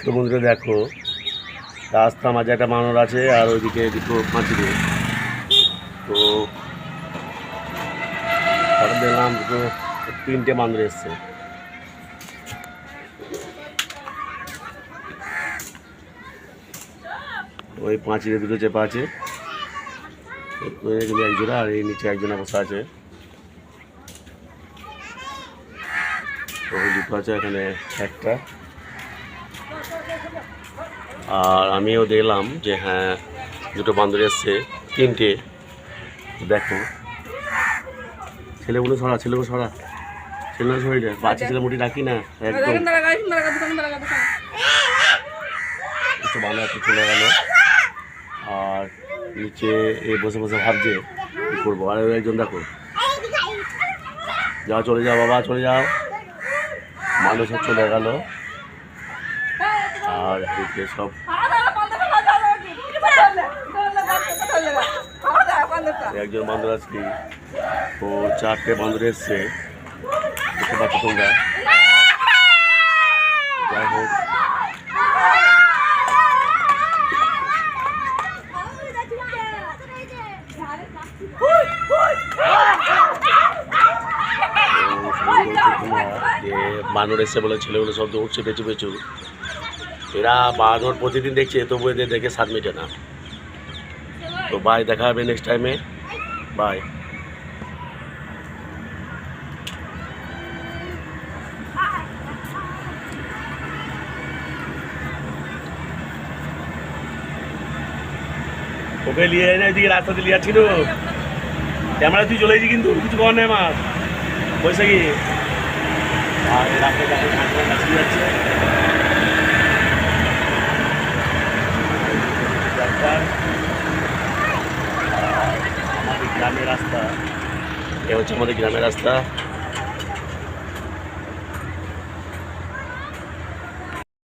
তো বন্ধুরা দেখো, রাস্তা মাঝে একটা বানর আছে আর ওইদিকে দুটো পাঁচিলে। তো হঠাৎ দেখলাম তিনটে বান্দর এসছে। ওই পাঁচিলে দুটো চেপা আছে, একজোড়া, আর এই নিচে একজনা বসে আছে। ওই দুটো আছে, এখানে একটা। আর আমিও দেখলাম যে হ্যাঁ, দুটো বান্দর এসছে, তিনটে। দেখো, ছেলেগুলো ছড়া, ছেলেগুলো ছড়া, ছেলেগুলো ছড়িয়ে যায়। বাচ্চা ছেলে মুটি রাখি না একদম। বাংলা একটু চলে গেল, আর নিচে এ বসে বসে ভাবছে কী করবো। আর একজন দেখো, যাও চলে যাও বাবা, চলে যাও। মানুষ সব চলে গেল, আর এদিকে সব একজন বান্দর আজকে ও চারটে বান্দর এসছে, দেখতে পাচ্ছ তোমরা। যাই হোক, যে বানর এসছে বলে ছেলেগুলো সব দৌড়ছে পেঁচু পেঁচু। এরা বানর প্রতিদিন দেখছে, তবু এদের দেখে স্বাদ মেটে না। তো বাই, দেখা হবে নেক্সট টাইমে, বাই। ওকে নিয়ে এনে ওইদিকে রাস্তা দিয়ে লিয়ে যাচ্ছিল, ক্যামেরা তুই চলে গেছি, কিন্তু কিছু করার নেই আমার, পয়সা কি। আর রাস্তায় কাছে যাচ্ছে আমাদের গ্রামের রাস্তা। এ হচ্ছে আমাদের গ্রামের রাস্তা।